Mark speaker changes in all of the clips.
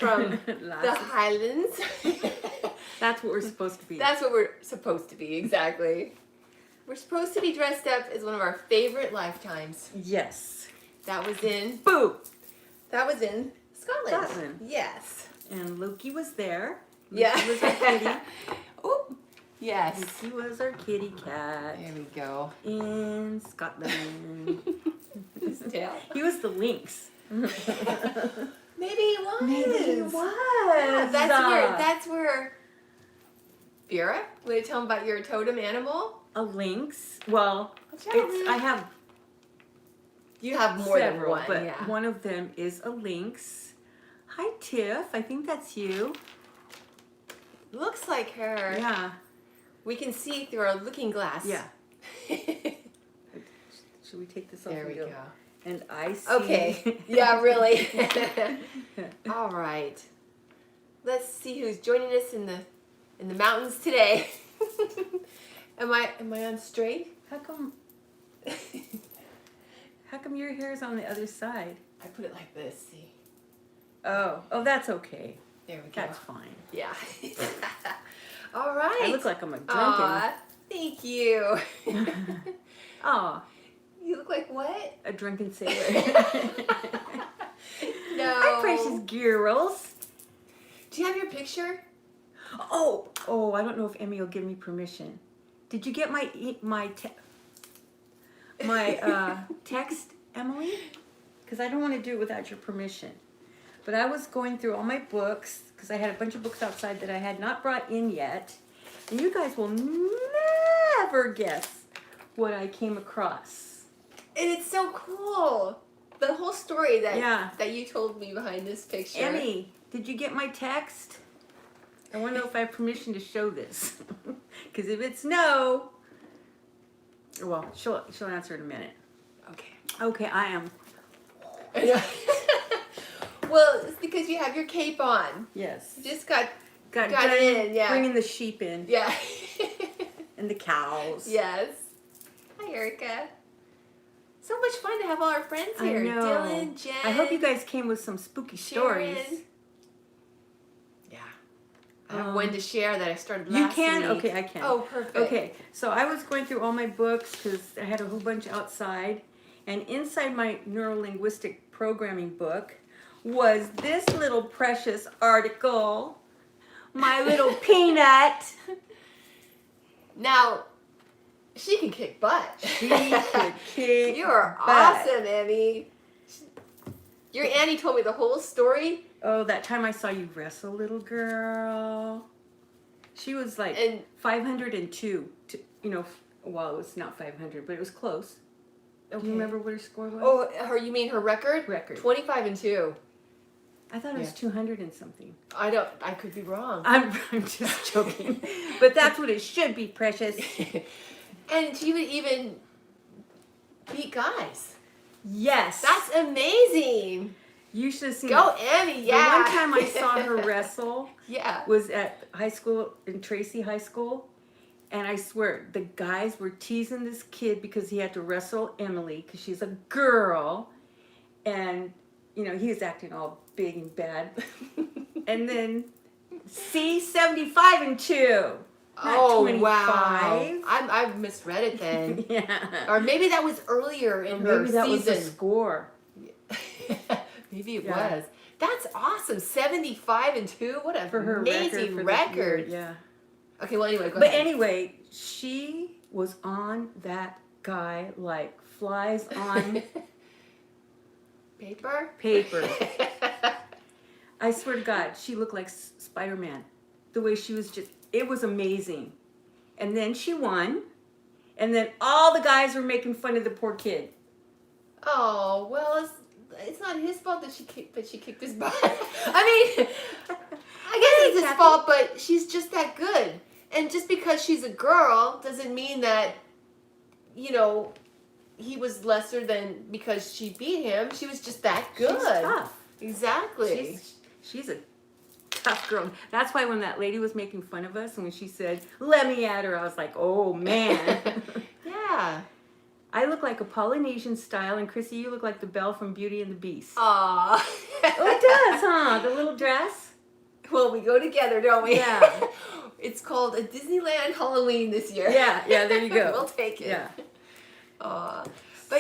Speaker 1: from the Highlands.
Speaker 2: That's what we're supposed to be.
Speaker 1: That's what we're supposed to be, exactly. We're supposed to be dressed up as one of our favorite lifetimes.
Speaker 2: Yes.
Speaker 1: That was in...
Speaker 2: Boo!
Speaker 1: That was in Scotland.
Speaker 2: Scotland.
Speaker 1: Yes.
Speaker 2: And Loki was there.
Speaker 1: Yeah.
Speaker 2: Loki was our kitty.
Speaker 1: Oh, yes.
Speaker 2: Loki was our kitty cat.
Speaker 1: There we go.
Speaker 2: In Scotland.
Speaker 1: His tail.
Speaker 2: He was the lynx.
Speaker 1: Maybe he was.
Speaker 2: Maybe he was.
Speaker 1: Yeah, that's where... Vera, will you tell him about your totem animal?
Speaker 2: A lynx. Well, I have
Speaker 1: You have more
Speaker 2: several,
Speaker 1: than one,
Speaker 2: but
Speaker 1: yeah.
Speaker 2: one of them is a lynx. Hi, Tiff. I think that's you.
Speaker 1: Looks like her.
Speaker 2: Yeah.
Speaker 1: We can see through our looking glass.
Speaker 2: Yeah. Should we take this off?
Speaker 1: There we go.
Speaker 2: And I see.
Speaker 1: Okay. Yeah, really. All right. Let's see who's joining us in the mountains today. Am I on straight?
Speaker 2: How come your hair is on the other side?
Speaker 1: I put it like this. See.
Speaker 2: Oh, that's okay.
Speaker 1: There we go.
Speaker 2: That's fine.
Speaker 1: Yeah. All right.
Speaker 2: I look like I'm a drunken.
Speaker 1: Aw, thank you.
Speaker 2: Aw,
Speaker 1: You look like what?
Speaker 2: a drunken sailor.
Speaker 1: No.
Speaker 2: Hi, precious girls.
Speaker 1: Do you have your picture?
Speaker 2: Oh, I don't know if Emmy will give me permission. Did you get my text, Emily? Because I don't want to do it without your permission. But I was going through all my books, because I had a bunch of books outside that I had not brought in yet. And you guys will never guess what I came across.
Speaker 1: And it's so cool. The whole story that you told me behind this picture.
Speaker 2: Emmy, did you get my text? I want to know if I have permission to show this. Because if it's no, well, she'll answer in a minute.
Speaker 1: Okay.
Speaker 2: Okay, I am.
Speaker 1: Well, it's because you have your cape on.
Speaker 2: Yes.
Speaker 1: You just got
Speaker 2: Got
Speaker 1: in, yeah.
Speaker 2: Bringing the sheep in.
Speaker 1: Yeah.
Speaker 2: And the cows.
Speaker 1: Yes. Hi, Erica. So much fun to have all our friends here.
Speaker 2: I know.
Speaker 1: Dylan, Jen.
Speaker 2: I hope you guys came with some spooky stories.
Speaker 1: Sharon. Yeah. I have one to share that I started last
Speaker 2: You can?
Speaker 1: week.
Speaker 2: Okay, I can.
Speaker 1: Oh, perfect.
Speaker 2: Okay, so I was going through all my books because I had a whole bunch outside. And inside my neuro-linguistic programming book was this little precious article. My little peanut.
Speaker 1: Now, she can kick butt.
Speaker 2: She could kick
Speaker 1: You are
Speaker 2: butt.
Speaker 1: awesome, Emmy. Your Annie told me the whole story.
Speaker 2: Oh, that time I saw you wrestle, little girl. She was like 502. Well, it was not 500, but it was close. Okay. Do you remember what her score was?
Speaker 1: Oh, you mean her record? 25-2.
Speaker 2: I thought it was 200 and something.
Speaker 1: I could be wrong.
Speaker 2: I'm just joking. But that's what it should be, precious.
Speaker 1: And she would even beat guys.
Speaker 2: Yes.
Speaker 1: That's amazing.
Speaker 2: You should have seen
Speaker 1: Go, Emmy, yeah.
Speaker 2: The one time I saw her wrestle was at high school, in Tracy High School. And I swear, the guys were teasing this kid because he had to wrestle Emily because she's a girl. And, he was acting all big and bad. And then, 75-2.
Speaker 1: Oh,
Speaker 2: 25.
Speaker 1: wow. I've misread it then.
Speaker 2: Yeah.
Speaker 1: Or maybe that was earlier in her
Speaker 2: Maybe that was the
Speaker 1: season.
Speaker 2: score.
Speaker 1: Maybe it was. That's awesome. 75-2. What
Speaker 2: For her
Speaker 1: amazing record.
Speaker 2: Yeah.
Speaker 1: Okay, well, anyway, go ahead.
Speaker 2: Anyway, she was on that guy like flies on
Speaker 1: paper.
Speaker 2: I swear to God, she looked like Spider-Man. The way she was it was amazing. And then she won. And then all the guys were making fun of the poor kid.
Speaker 1: Oh, well, it's not his fault that she kicked his butt. I mean, I guess it's his fault, but she's just that good. And just because she's a girl doesn't mean that, he was lesser than because she beat him. She was just that good.
Speaker 2: She's tough.
Speaker 1: Exactly.
Speaker 2: She's a tough girl. That's why when that lady was making fun of us and when she said, "Let me at her," I was like, oh, man.
Speaker 1: Yeah.
Speaker 2: I look like a Polynesian style, and Chrissy, you look like the Belle from Beauty and the Beast.
Speaker 1: Aww.
Speaker 2: Oh, it does, huh? The little dress?
Speaker 1: Well, we go together, don't we?
Speaker 2: Yeah.
Speaker 1: It's called a Disneyland Halloween this year.
Speaker 2: Yeah, there you go.
Speaker 1: We'll take it.
Speaker 2: Yeah.
Speaker 1: But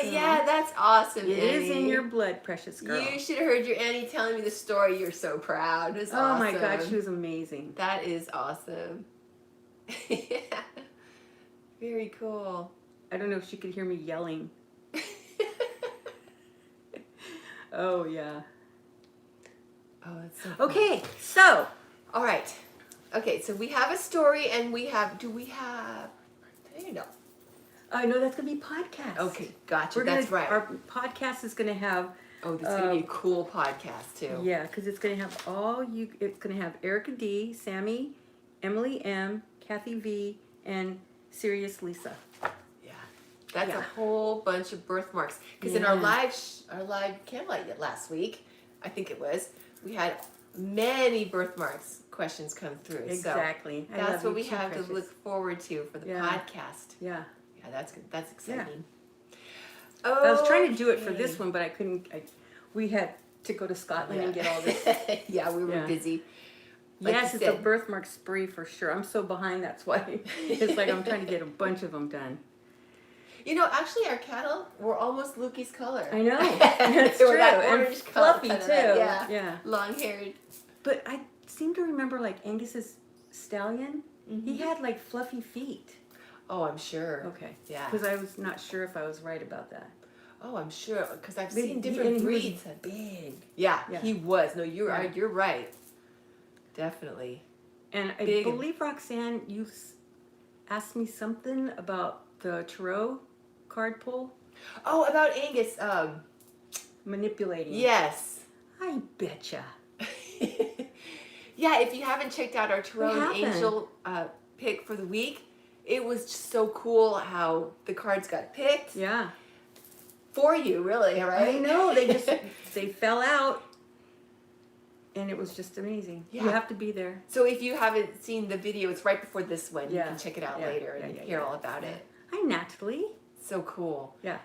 Speaker 2: So,
Speaker 1: yeah, that's awesome,
Speaker 2: It
Speaker 1: Annie.
Speaker 2: is in your blood, precious girl.
Speaker 1: You should have heard your Annie telling me the story. You're so proud. It's
Speaker 2: Oh
Speaker 1: awesome.
Speaker 2: my God, she was amazing.
Speaker 1: That is awesome. Yeah. Very cool.
Speaker 2: I don't know if she could hear me yelling. Oh, yeah.
Speaker 1: Oh, that's so fun.
Speaker 2: Okay, so.
Speaker 1: All right. Okay, so we have a story and there you go.
Speaker 2: I know that's going to be podcast.
Speaker 1: Okay, gotcha. That's right.
Speaker 2: Our podcast is going to have.
Speaker 1: Oh, this is going to be a cool podcast too.
Speaker 2: Yeah, because it's going to have it's going to have Erica D, Sammy, Emily M, Kathy V, and Serious Lisa.
Speaker 1: That's a whole bunch of birthmarks. Because in our live Candlelight last week, I think it was, we had many birthmarks questions come through.
Speaker 2: Exactly.
Speaker 1: So that's what we have to look forward to for the podcast.
Speaker 2: Yeah.
Speaker 1: Yeah, that's good. That's exciting.
Speaker 2: Yeah. I was trying to do it for this one, but I couldn't. We had to go to Scotland and get all this.
Speaker 1: Yeah, we were busy. Like
Speaker 2: yes, it's a birthmark spree for sure. I'm so behind. That's why it's like I'm trying to get a bunch of them done.
Speaker 1: You know, actually, our cattle were almost Lukey's color.
Speaker 2: I know. That's true.
Speaker 1: That orange
Speaker 2: and fluffy
Speaker 1: color,
Speaker 2: too.
Speaker 1: Yeah. Long-haired.
Speaker 2: But I seem to remember, like Angus's stallion. Mm-hmm. He had like fluffy feet.
Speaker 1: Oh, I'm sure.
Speaker 2: Okay.
Speaker 1: Yeah.
Speaker 2: Because I was not sure if I was right about that.
Speaker 1: Oh, I'm sure. Because I've seen different breeds.
Speaker 2: Big.
Speaker 1: Yeah, he was. No, you're right. Definitely.
Speaker 2: And I believe, Roxanne, you asked me something about the tarot card pull.
Speaker 1: Oh, about Angus
Speaker 2: manipulating.
Speaker 1: Yes.
Speaker 2: I betcha.
Speaker 1: Yeah, if you haven't checked out our tarot and angel pick for the week, it was just so cool how the cards got picked.
Speaker 2: Yeah.
Speaker 1: For you, really, right?
Speaker 2: I know. They fell out. And it was just amazing. Yeah. You have to be there.
Speaker 1: So if you haven't seen the video, it's right before this one. You can check it out later and hear all about it.
Speaker 2: Hi, Natalie.
Speaker 1: So cool.
Speaker 2: Yeah.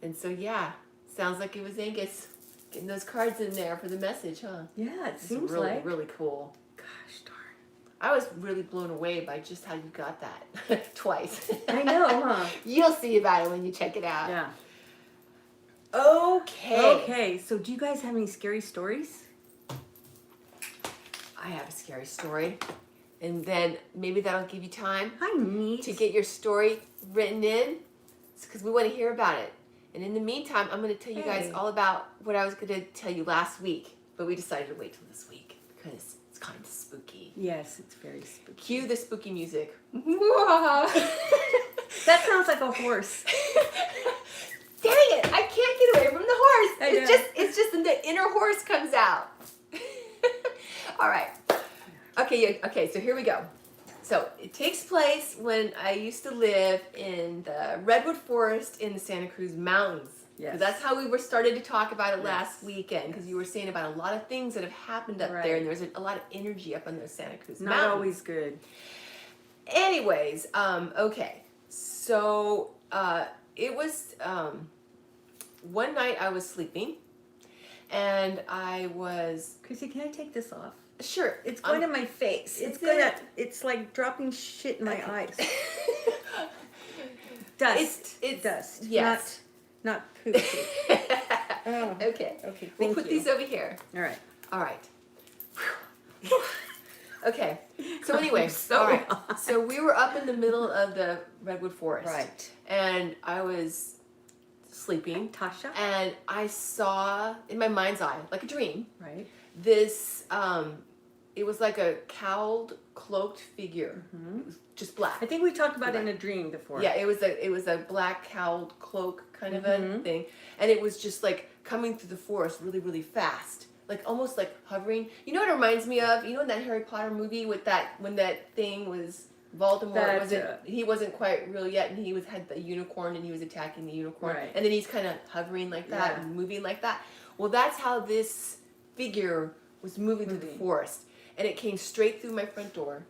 Speaker 1: And so, sounds like it was Angus getting those cards in there for the message, huh?
Speaker 2: Yeah, it seems
Speaker 1: really,
Speaker 2: like.
Speaker 1: really cool.
Speaker 2: Gosh darn.
Speaker 1: I was really blown away by just how you got that twice.
Speaker 2: I know, huh?
Speaker 1: You'll see about it when you check it out.
Speaker 2: Yeah.
Speaker 1: Okay,
Speaker 2: so do you guys have any scary stories?
Speaker 1: I have a scary story. And then maybe that'll give you time
Speaker 2: to
Speaker 1: get your story written in. It's because we want to hear about it. And in the meantime, I'm going to tell you guys all about what I was going to tell you last week. But we decided to wait till this week because it's kind of spooky.
Speaker 2: Yes, it's very spooky.
Speaker 1: Cue the spooky music.
Speaker 2: That sounds like a horse.
Speaker 1: Dang it! I can't get away from the horse. It's just the inner horse comes out. All right. Okay, so here we go. So it takes place when I used to live in the redwood forest in the Santa Cruz Mountains. Yes. That's how we were started to talk about it last weekend, because you were saying about a lot of things that have happened up there, and there's a lot of energy up on those Santa Cruz Mountains.
Speaker 2: Not always good.
Speaker 1: Anyways, okay. So it was one night I was sleeping, and I was...
Speaker 2: Chrissy, can I take this off?
Speaker 1: Sure.
Speaker 2: It's going to my face. It's like dropping shit in my eyes. Dust.
Speaker 1: It's
Speaker 2: dust.
Speaker 1: Yes.
Speaker 2: Not poop.
Speaker 1: Oh. Okay.
Speaker 2: Okay.
Speaker 1: We'll put these over here.
Speaker 2: All right.
Speaker 1: Okay. So anyway, all right. So we were up in the middle of the redwood forest.
Speaker 2: Right.
Speaker 1: And I was sleeping.
Speaker 2: Tasha.
Speaker 1: And I saw in my mind's eye, like a dream.
Speaker 2: Right.
Speaker 1: This it was like a cowled, cloaked figure.
Speaker 2: Mm-hmm.
Speaker 1: It was just black.
Speaker 2: I think we talked about it in a dream before.
Speaker 1: Yeah, it was a black cowled cloak kind of a thing, and it was just like coming through the forest really, really fast, like almost like hovering. You know what it reminds me of? You know in that Harry Potter movie with when that thing was Voldemort he wasn't quite real yet, and he had the unicorn and he was attacking the unicorn, and then he's kind of hovering like that and moving like that. Well, that's how this figure was moving through the forest. And it came straight through my front door.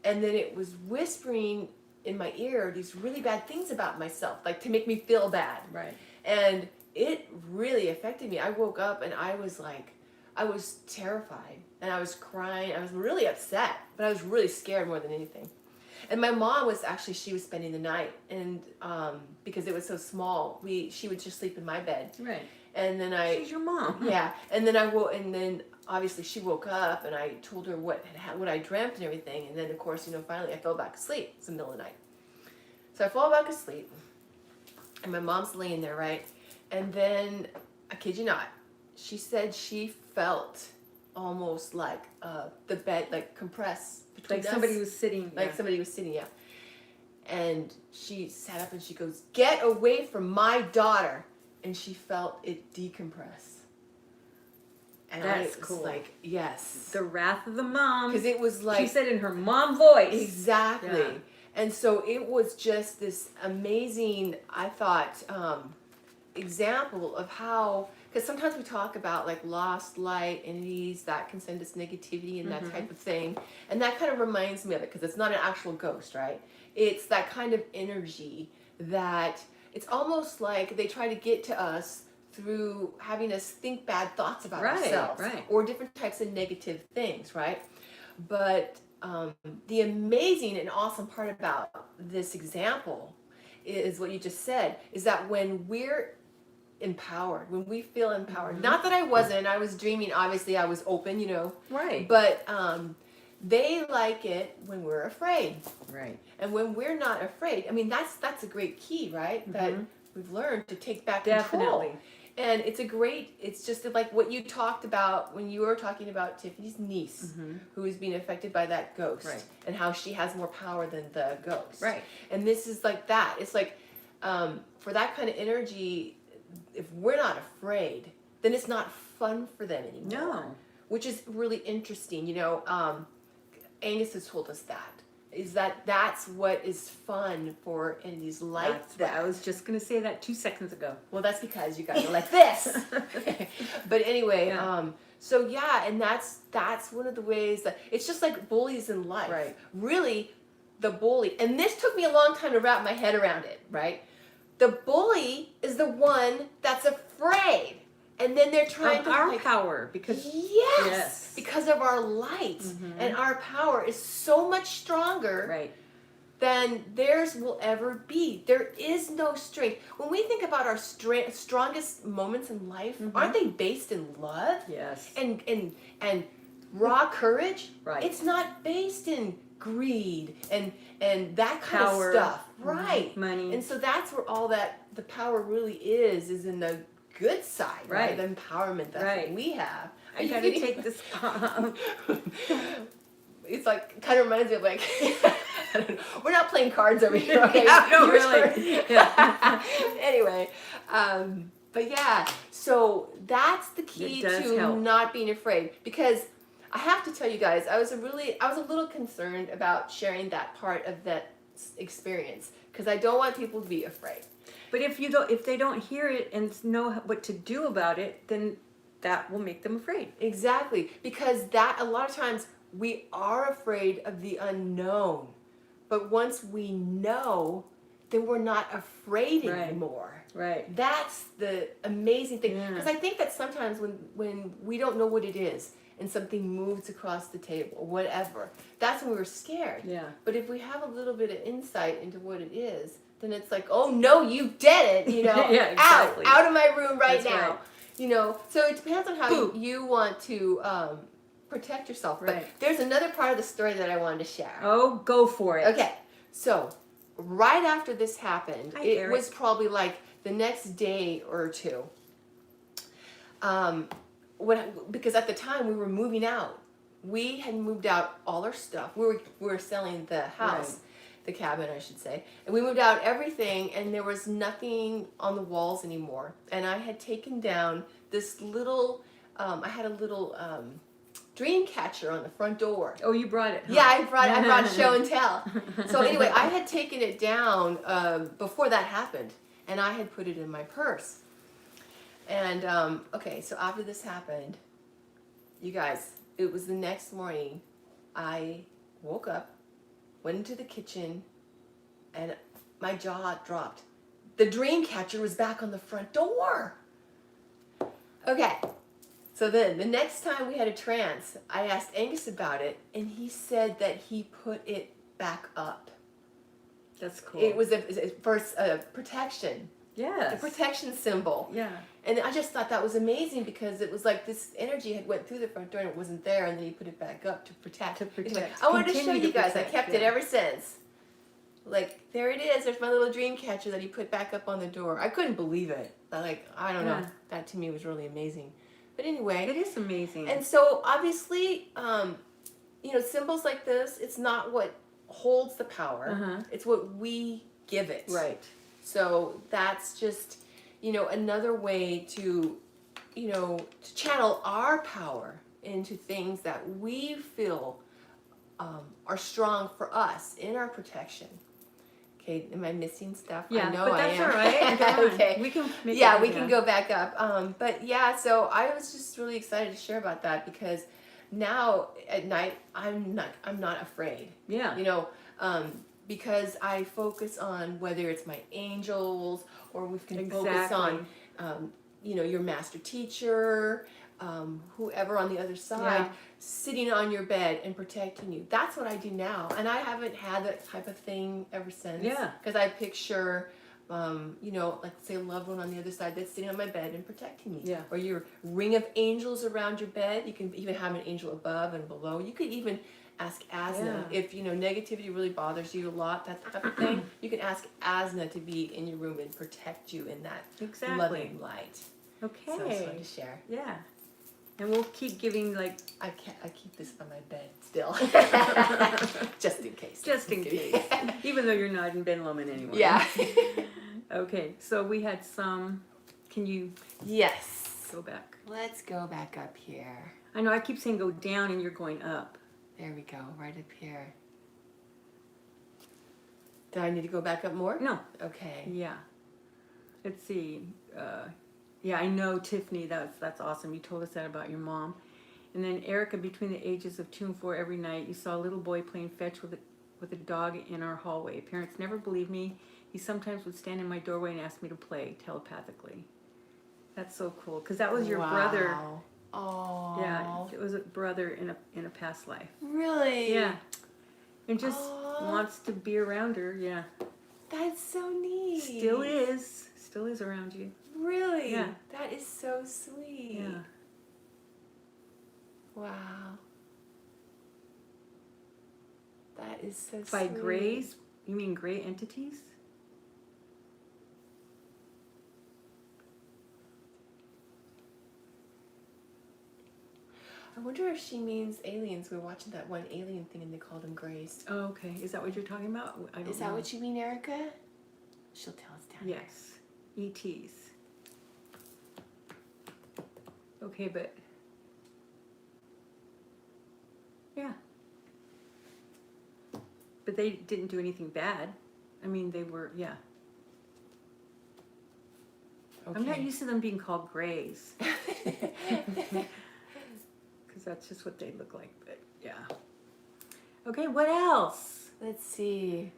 Speaker 1: And then it was whispering in my ear these really bad things about myself, like to make me feel bad.
Speaker 2: Right.
Speaker 1: And it really affected me. I woke up and I was like, I was terrified and I was crying. I was really upset, but I was really scared more than anything. And my mom was actually, she was spending the night, and because it was so small, she would just sleep in my bed.
Speaker 2: Right.
Speaker 1: And then
Speaker 2: She's your mom.
Speaker 1: Yeah. And then I woke, and then obviously she woke up, and I told her what I dreamt and everything. And then of course, finally I fell back asleep. It's the middle of the night. So I fall back asleep, and my mom's laying there, right? And then, I kid you not, she said she felt almost like the bed like compress between us.
Speaker 2: Somebody was sitting.
Speaker 1: Like somebody was sitting, yeah. And she sat up and she goes, "Get away from my daughter." And she felt it decompress. And
Speaker 2: That's
Speaker 1: I was
Speaker 2: cool.
Speaker 1: like, yes.
Speaker 2: The wrath of the mom.
Speaker 1: Because it was like...
Speaker 2: She said in her mom voice.
Speaker 1: Exactly.
Speaker 2: Yeah.
Speaker 1: And so it was just this amazing, I thought, example of how... Because sometimes we talk about like lost light entities that can send us negativity and that type of thing. And that kind of reminds me of it, because it's not an actual ghost, right? It's that kind of energy that... It's almost like they try to get to us through having us think bad thoughts about ourselves.
Speaker 2: Right.
Speaker 1: Or different types of negative things, right? But the amazing and awesome part about this example is what you just said, is that when we're empowered, when we feel empowered, not that I wasn't, I was dreaming, obviously I was open,
Speaker 2: Right.
Speaker 1: But they like it when we're afraid.
Speaker 2: Right.
Speaker 1: And when we're not afraid, I mean, that's a great key, right? That we've learned to take back control. And it's just like what you talked about when you were talking about Tiffany's niece, who is being affected by that ghost, and how she has more power than the ghost.
Speaker 2: Right.
Speaker 1: And this is like that. It's like, for that kind of energy, if we're not afraid, then it's not fun for them anymore.
Speaker 2: No.
Speaker 1: Which is really interesting, Angus has told us that's what is fun for entities like that.
Speaker 2: I was just going to say that 2 seconds ago.
Speaker 1: Well, that's because you guys are like this. But anyway, so yeah, and that's one of the ways that it's just like bullies in life.
Speaker 2: Right.
Speaker 1: Really, the bully, and this took me a long time to wrap my head around it, right? The bully is the one that's afraid. And then they're trying to
Speaker 2: our power, because
Speaker 1: because of our light, and our power is so much stronger than theirs will ever be. There is no strength. When we think about our strongest moments in life, aren't they based in love?
Speaker 2: Yes.
Speaker 1: And raw courage?
Speaker 2: Right.
Speaker 1: It's not based in greed and that kind
Speaker 2: Power,
Speaker 1: of stuff. Right.
Speaker 2: Money.
Speaker 1: And so that's where all that the power really is in the good side, right? The empowerment that we have.
Speaker 2: I gotta take this.
Speaker 1: It's like kind of reminds me of like I don't know. We're not playing cards over here. Okay?
Speaker 2: Yeah, no, really. Yeah.
Speaker 1: Anyway, but yeah, so that's the key to not being afraid, because I have to tell you guys, I was a little concerned about sharing that part of that experience, because I don't want people to be afraid.
Speaker 2: But if they don't hear it and know what to do about it, then that will make them afraid.
Speaker 1: Exactly, because that a lot of times we are afraid of the unknown, but once we know, then we're not afraid anymore.
Speaker 2: Right.
Speaker 1: That's the amazing thing, because I think that sometimes when we don't know what it is and something moves across the table or whatever, that's when we're scared.
Speaker 2: Yeah.
Speaker 1: But if we have a little bit of insight into what it is, then it's like, oh no, you did it,
Speaker 2: Yeah, exactly.
Speaker 1: out of my room right
Speaker 2: That's
Speaker 1: now.
Speaker 2: Right.
Speaker 1: So it depends on how you want to protect yourself. But there's another part of the story that I wanted to share.
Speaker 2: Oh, go for it.
Speaker 1: Okay, so right after this happened, it was probably like the next day or two. Because at the time we were moving out. We had moved out all our stuff. We were selling the house. The cabin, I should say. And we moved out everything, and there was nothing on the walls anymore. And I had taken down this little, I had a little dream catcher on the front door.
Speaker 2: Oh, you brought it, huh?
Speaker 1: Yeah, I brought show and tell. So anyway, I had taken it down before that happened, and I had put it in my purse. And, okay, so after this happened, you guys, it was the next morning, I woke up, went into the kitchen, and my jaw dropped. The dream catcher was back on the front door. Okay, So then the next time we had a trance, I asked Angus about it, and he said that he put it back up.
Speaker 2: That's cool.
Speaker 1: It was for protection.
Speaker 2: Yes.
Speaker 1: A protection symbol.
Speaker 2: Yeah.
Speaker 1: And I just thought that was amazing because it was like this energy had went through the front door and it wasn't there, and then he put it back up to protect. Anyway, I wanted to show you guys. I kept it ever since. Like, there it is. There's my little dream catcher that he put back up on the door. I couldn't believe it. Like, I don't know. That to me was really amazing. But anyway.
Speaker 2: It is amazing.
Speaker 1: And so, obviously, symbols like this, it's not what holds the power. It's what we give it.
Speaker 2: Right.
Speaker 1: So that's just, another way to channel our power into things that we feel are strong for us in our protection. Okay, am I missing stuff?
Speaker 2: Yeah,
Speaker 1: I know
Speaker 2: but that's
Speaker 1: I am.
Speaker 2: all right.
Speaker 1: Okay,
Speaker 2: we can.
Speaker 1: We can go back up. But yeah, so I was just really excited to share about that because now at night I'm not afraid.
Speaker 2: Yeah.
Speaker 1: Because I focus on whether it's my angels or we can focus on, your master teacher, whoever on the other side, sitting on your bed and protecting you. That's what I do now. And I haven't had that type of thing ever since.
Speaker 2: Yeah.
Speaker 1: Because I picture, like say a loved one on the other side that's sitting on my bed and protecting me.
Speaker 2: Yeah.
Speaker 1: Or your ring of angels around your bed. You can even have an angel above and below. You could even ask Asna if negativity really bothers you a lot, that type of thing. You can ask Asna to be in your room and protect you in that loving light.
Speaker 2: Okay.
Speaker 1: So I just wanted to share.
Speaker 2: Yeah. And we'll keep giving I
Speaker 1: keep this on my bed still, just in case.
Speaker 2: Just in case. Even though you're not in Ben Lomond anymore.
Speaker 1: Yeah.
Speaker 2: Okay. So we had some. Can you?
Speaker 1: Yes.
Speaker 2: Go back.
Speaker 1: Let's go back up here.
Speaker 2: I know I keep saying go down and you're going up.
Speaker 1: There we go. Right up here. Do I need to go back up more?
Speaker 2: No.
Speaker 1: Okay.
Speaker 2: Yeah. Let's see. Yeah, I know, Tiffany, that's awesome. You told us that about your mom. And then Erica, between the ages of 2 and 4 every night, you saw a little boy playing fetch with a dog in our hallway. Parents never believed me. He sometimes would stand in my doorway and ask me to play telepathically. That's so cool, because that was your brother.
Speaker 1: Oh.
Speaker 2: Yeah, it was a brother in a past life.
Speaker 1: Really?
Speaker 2: Yeah. And just wants to be around her, yeah.
Speaker 1: That's so neat.
Speaker 2: Still is around you.
Speaker 1: Really?
Speaker 2: Yeah.
Speaker 1: That is so sweet.
Speaker 2: Yeah.
Speaker 1: Wow. That is so sweet.
Speaker 2: By grays? You mean gray entities?
Speaker 1: I wonder if she means aliens. We were watching that one alien thing and they called them grays.
Speaker 2: Oh, okay. Is that what you're talking about? I don't know.
Speaker 1: Is that what you mean, Erica? She'll tell us down
Speaker 2: Yes. ETs. Okay, but yeah. But they didn't do anything bad. I mean, they were, yeah.
Speaker 1: Okay.
Speaker 2: I'm not used to them being called grays. Because that's just what they look like, but yeah. Okay, what else?
Speaker 1: Let's see.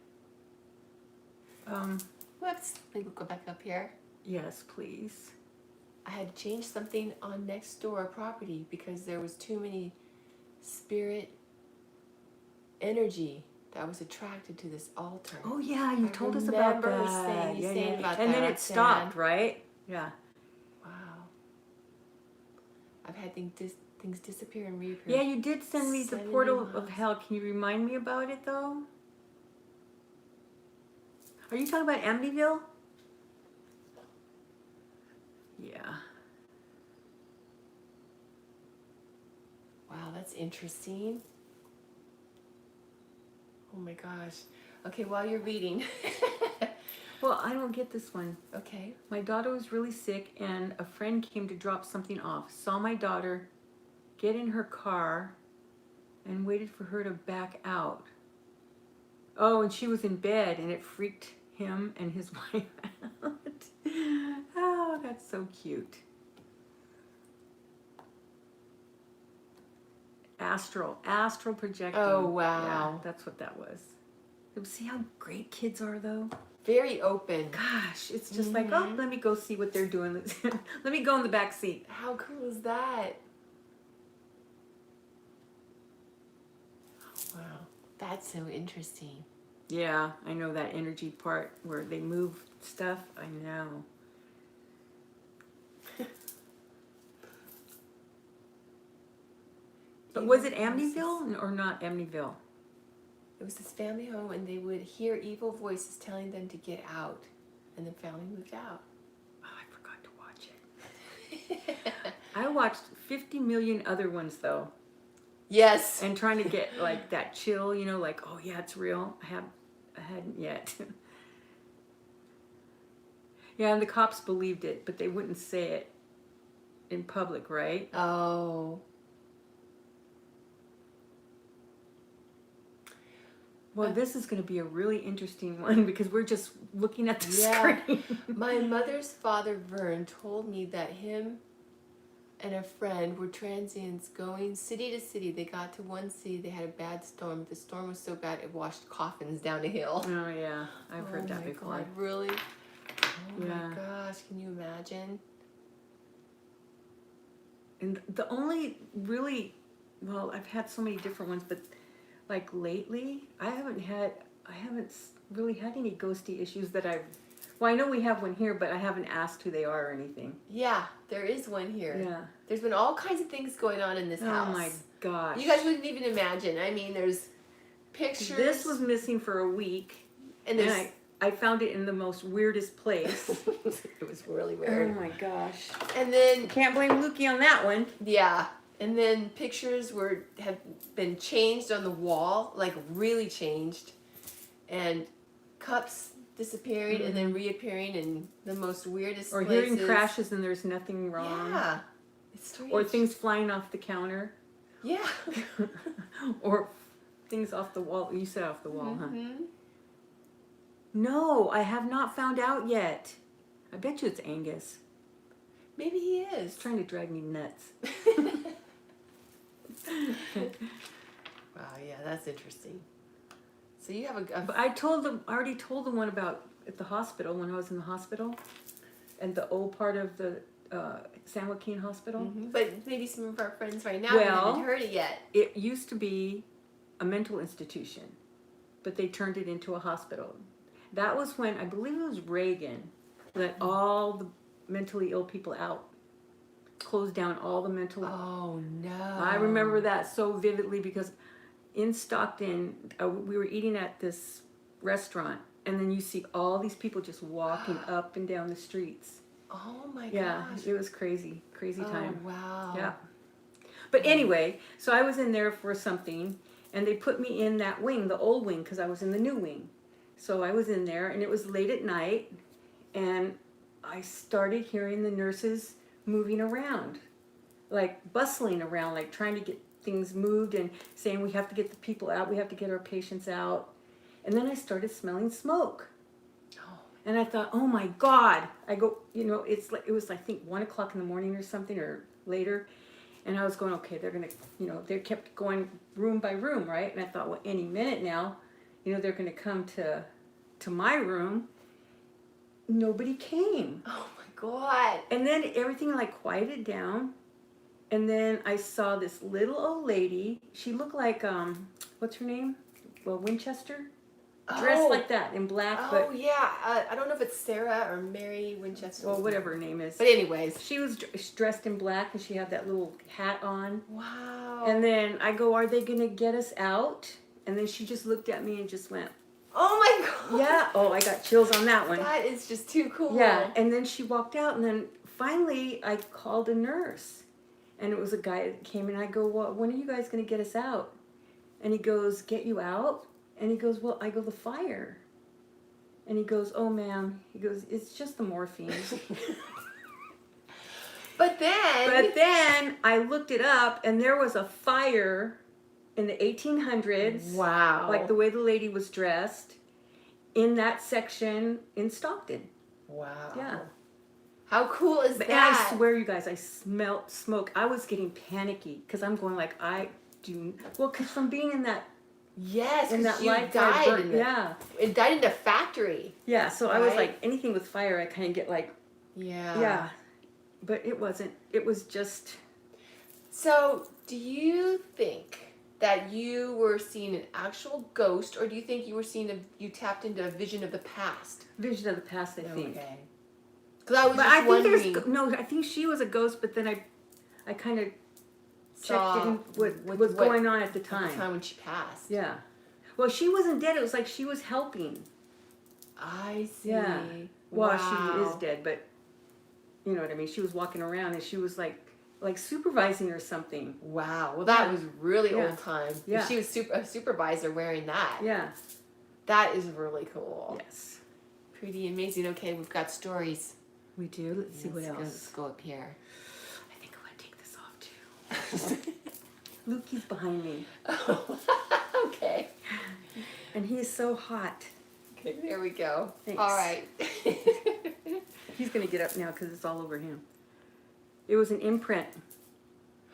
Speaker 1: Whoops. Maybe we'll go back up here.
Speaker 2: Yes, please.
Speaker 1: I had changed something on next door property because there was too many spirit energy that was attracted to this altar.
Speaker 2: Oh yeah, you told us about that.
Speaker 1: Saying about
Speaker 2: and
Speaker 1: that,
Speaker 2: then it stopped, right? Yeah.
Speaker 1: Wow. I've had things disappear and reappear.
Speaker 2: Yeah, you did send me the portal of hell. Can you remind me about it though? Are you talking about Amityville? Yeah.
Speaker 1: Wow, that's interesting. Oh my gosh. Okay, while you're reading.
Speaker 2: Well, I don't get this one.
Speaker 1: Okay.
Speaker 2: My daughter was really sick and a friend came to drop something off. Saw my daughter get in her car and waited for her to back out. Oh, and she was in bed and it freaked him and his wife out. Oh, that's so cute. Astral projecting.
Speaker 1: Oh, wow.
Speaker 2: Yeah, that's what that was. See how great kids are, though?
Speaker 1: Very open.
Speaker 2: Gosh, it's just like, oh, let me go see what they're doing. Let me go in the back seat.
Speaker 1: How cool is that? Wow, that's so interesting.
Speaker 2: Yeah, I know that energy part where they move stuff. I know. But was it Amityville or not Amityville?
Speaker 1: It was this family home, and they would hear evil voices telling them to get out, and the family moved out.
Speaker 2: Oh, I forgot to watch it. I watched 50 million other ones though.
Speaker 1: Yes.
Speaker 2: And trying to get like that chill, you know, like, oh yeah, it's real. I hadn't yet. Yeah, and the cops believed it, but they wouldn't say it in public, right?
Speaker 1: Oh.
Speaker 2: Well, this is going to be a really interesting one because we're just looking at the screen.
Speaker 1: My mother's father, Vern, told me that him and a friend were transients going city to city. They got to one city, they had a bad storm. The storm was so bad it washed coffins down a hill.
Speaker 2: Oh, yeah. I've heard that before.
Speaker 1: Oh, my God, really? Oh, my gosh. Can you imagine?
Speaker 2: And the only really, well, I've had so many different ones, but like lately, I haven't really had any ghosty issues that well, I know we have one here, but I haven't asked who they are or anything.
Speaker 1: Yeah, there is one here.
Speaker 2: Yeah.
Speaker 1: There's been all kinds of things going on in this house.
Speaker 2: Oh my gosh.
Speaker 1: You guys wouldn't even imagine. I mean, there's pictures.
Speaker 2: This was missing for a week. And I found it in the most weirdest place.
Speaker 1: It was really weird.
Speaker 2: Oh my gosh.
Speaker 1: And then
Speaker 2: can't blame Lukey on that one.
Speaker 1: Yeah. And then pictures have been changed on the wall, like really changed. And cups disappearing and then reappearing in the most weirdest places.
Speaker 2: Or hearing crashes and there's nothing wrong.
Speaker 1: Yeah. It's strange.
Speaker 2: Or things flying off the counter.
Speaker 1: Yeah.
Speaker 2: Or things off the wall. You said off the wall, huh? No, I have not found out yet. I bet you it's Angus.
Speaker 1: Maybe he is.
Speaker 2: He's trying to drag me nuts.
Speaker 1: Wow, yeah, that's interesting. So you have
Speaker 2: But I already told them one about at the hospital when I was in the hospital, and the old part of the San Joaquin Hospital.
Speaker 1: But maybe some of our friends right now haven't heard it yet.
Speaker 2: It used to be a mental institution, but they turned it into a hospital. That was when, I believe it was Reagan, let all the mentally ill people out. Closed down all the mental...
Speaker 1: Oh, no.
Speaker 2: I remember that so vividly because in Stockton, we were eating at this restaurant, and then you see all these people just walking up and down the streets.
Speaker 1: Oh, my gosh.
Speaker 2: Yeah, it was crazy. Crazy time.
Speaker 1: Oh, wow.
Speaker 2: Yeah. But anyway, so I was in there for something, and they put me in that wing, the old wing, because I was in the new wing. So I was in there, and it was late at night, and I started hearing the nurses moving around, like bustling around, like trying to get things moved and saying, we have to get the people out, we have to get our patients out. And then I started smelling smoke. And I thought, oh my God. I go, you know, it was I think 1 o'clock in the morning or something, or later. And I was going, okay, they're going to, you know, they kept going room by room, right? And I thought, well, any minute now, you know, they're going to come to my room. Nobody came.
Speaker 1: Oh my God.
Speaker 2: And then everything like quieted down. And then I saw this little old lady. She looked like, what's her name? Well, Winchester. Dressed like that in black.
Speaker 1: Oh, yeah. I don't know if it's Sarah or Mary Winchester.
Speaker 2: Well, whatever her name is.
Speaker 1: But anyways.
Speaker 2: She was dressed in black and she had that little hat on.
Speaker 1: Wow.
Speaker 2: And then I go, are they going to get us out? And then she just looked at me and just went,
Speaker 1: oh my God.
Speaker 2: yeah. Oh, I got chills on that one.
Speaker 1: That is just too cool.
Speaker 2: Yeah. And then she walked out, and then finally I called a nurse. And it was a guy that came, and I go, well, when are you guys going to get us out? And he goes, get you out? And he goes, well, I go, the fire. And he goes, oh, ma'am. He goes, it's just the morphine.
Speaker 1: But then
Speaker 2: I looked it up, and there was a fire in the 1800s.
Speaker 1: Wow.
Speaker 2: Like the way the lady was dressed in that section in Stockton.
Speaker 1: Wow.
Speaker 2: Yeah.
Speaker 1: How cool is that?
Speaker 2: And I swear, you guys, I smelled smoke. I was getting panicky because I'm going like, well, because from being in that
Speaker 1: Yes,
Speaker 2: in
Speaker 1: because
Speaker 2: that
Speaker 1: you
Speaker 2: life
Speaker 1: died. It died in the factory.
Speaker 2: Yeah, so I was like, anything with fire, I kind of get like, yeah. But it wasn't. It was just.
Speaker 1: So, do you think that you were seeing an actual ghost, or do you think you were you tapped into a vision of the past?
Speaker 2: Vision of the past, I think.
Speaker 1: Okay. Because I was just wondering.
Speaker 2: I think she was a ghost, but then I kind of checked in what was going on at the time.
Speaker 1: At the time when she passed.
Speaker 2: Yeah. Well, she wasn't dead. It was like she was helping.
Speaker 1: I see.
Speaker 2: Yeah. Well, she is dead, but you know what I mean. She was walking around and she was like supervising or something.
Speaker 1: Wow. Well, that was really old time.
Speaker 2: Yeah.
Speaker 1: She was a supervisor wearing that.
Speaker 2: Yeah.
Speaker 1: That is really cool.
Speaker 2: Yes.
Speaker 1: Pretty amazing. Okay, we've got stories.
Speaker 2: We do. Let's see what else.
Speaker 1: Let's go up here.
Speaker 2: I think I'm going to take this off too. Lukey's behind me.
Speaker 1: Oh, okay.
Speaker 2: And he is so hot.
Speaker 1: Okay, there we go.
Speaker 2: Thanks.
Speaker 1: All right.
Speaker 2: He's going to get up now because it's all over him. It was an imprint.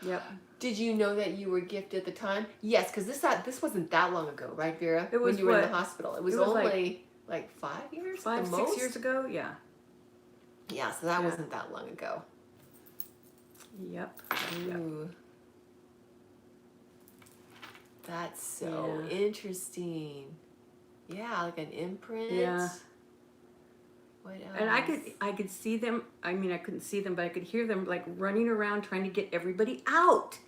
Speaker 2: Yep.
Speaker 1: Did you know that you were gifted at the time? Yes, because this wasn't that long ago, right, Vera?
Speaker 2: It was
Speaker 1: when you were in the hospital. It was only like 5 years?
Speaker 2: 5, 6 years ago? Yeah.
Speaker 1: Yeah, so that wasn't that long ago.
Speaker 2: Yep.
Speaker 1: Ooh. That's so interesting. Yeah, like an imprint.
Speaker 2: Yeah.
Speaker 1: What else?
Speaker 2: And I could see them. I mean, I couldn't see them, but I could hear them like running around trying to get everybody out.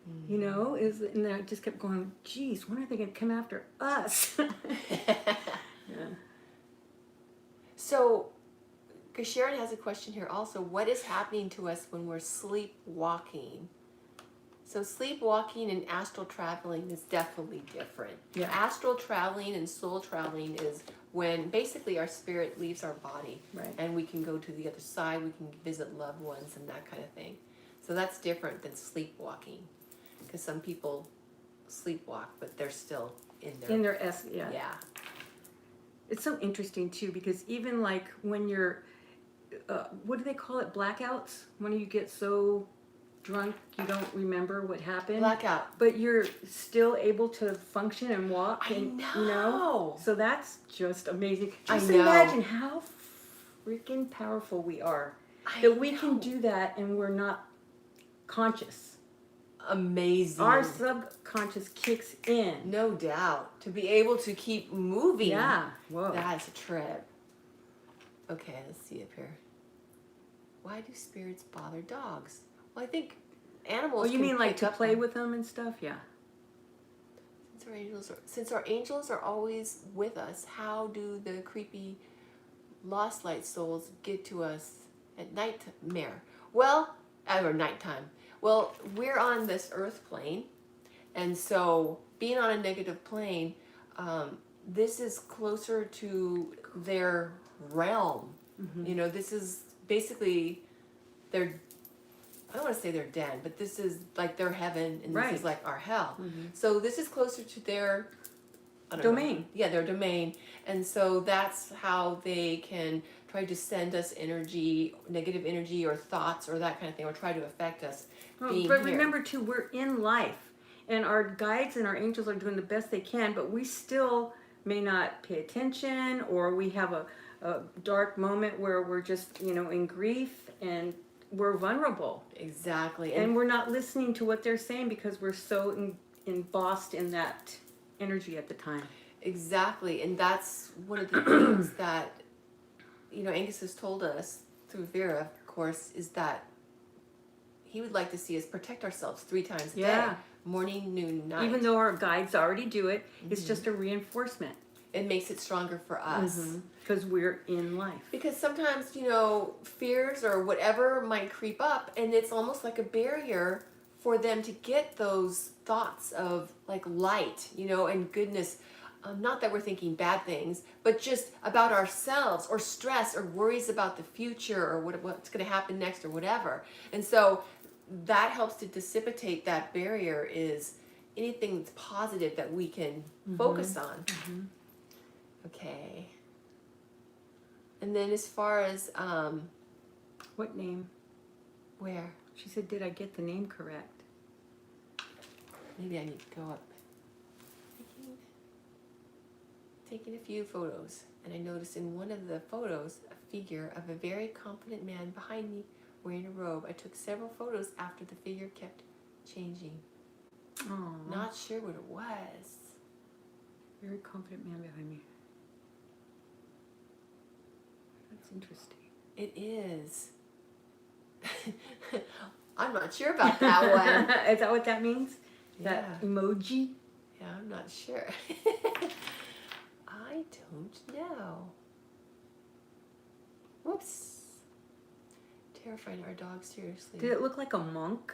Speaker 2: Mm-hmm. You know, and I just kept going, geez, when are they going to come after us? Yeah.
Speaker 1: So, because Sharon has a question here also, what is happening to us when we're sleepwalking? So sleepwalking and astral traveling is definitely different.
Speaker 2: Yeah.
Speaker 1: Astral traveling and soul traveling is when basically our spirit leaves our body.
Speaker 2: Right.
Speaker 1: And we can go to the other side, we can visit loved ones and that kind of thing. So that's different than sleepwalking. Because some people sleepwalk, but they're still in their
Speaker 2: essence. Yeah.
Speaker 1: Yeah.
Speaker 2: It's so interesting too, because even like when you're, what do they call it, blackouts? When you get so drunk you don't remember what happened.
Speaker 1: Blackout.
Speaker 2: But you're still able to function and walk. And,
Speaker 1: I know.
Speaker 2: You know? So that's just amazing. Just
Speaker 1: I know.
Speaker 2: imagine how freaking powerful we are. That we can do that and we're not conscious.
Speaker 1: Amazing.
Speaker 2: Our subconscious kicks in.
Speaker 1: No doubt. To be able to keep moving.
Speaker 2: Yeah. Whoa.
Speaker 1: That's a trip. Okay, let's see up here. Why do spirits bother dogs? Well, I think animals.
Speaker 2: Oh, you mean like to play with them and stuff? Yeah.
Speaker 1: Since our angels are always with us, how do the creepy lost light souls get to us at nightmare? Well, or nighttime. Well, we're on this earth plane, and so being on a negative plane, this is closer to their realm. Mm-hmm. You know, this is basically their, I don't want to say their den, but this is like their heaven, and this is like our hell. Mm-hmm. So this is closer to their
Speaker 2: domain.
Speaker 1: Yeah, their domain. And so that's how they can try to send us energy, negative energy or thoughts or that kind of thing, or try to affect us.
Speaker 2: But remember too, we're in life, and our guides and our angels are doing the best they can, but we still may not pay attention, or we have a dark moment where we're just, you know, in grief and we're vulnerable.
Speaker 1: Exactly.
Speaker 2: And we're not listening to what they're saying because we're so embossed in that energy at the time. Exactly.
Speaker 1: And that's one of the things that, you know, Angus has told us through Vera, of course, is that he would like to see us protect ourselves 3 times a day. Morning, noon, night.
Speaker 2: Even though our guides already do it, it's just a reinforcement.
Speaker 1: It makes it stronger for us.
Speaker 2: Because we're in life.
Speaker 1: Because sometimes, you know, fears or whatever might creep up, and it's almost like a barrier for them to get those thoughts of like light, you know, and goodness. Not that we're thinking bad things, but just about ourselves, or stress, or worries about the future, or what's going to happen next, or whatever. And so that helps to dissipate that barrier, is anything that's positive that we can focus on. Okay. And then as far as
Speaker 2: what name?
Speaker 1: Where?
Speaker 2: She said, did I get the name correct?
Speaker 1: Maybe I need to go up taking a few photos, and I noticed in one of the photos a figure of a very confident man behind me wearing a robe. I took several photos after the figure kept changing.
Speaker 2: Aww.
Speaker 1: Not sure what it was.
Speaker 2: Very confident man behind me. That's interesting.
Speaker 1: It is. I'm not sure about that one.
Speaker 2: Is that what that means?
Speaker 1: Yeah.
Speaker 2: That emoji?
Speaker 1: Yeah, I'm not sure. I don't know. Whoops. Terrifying our dog, seriously.
Speaker 2: Did it look like a monk?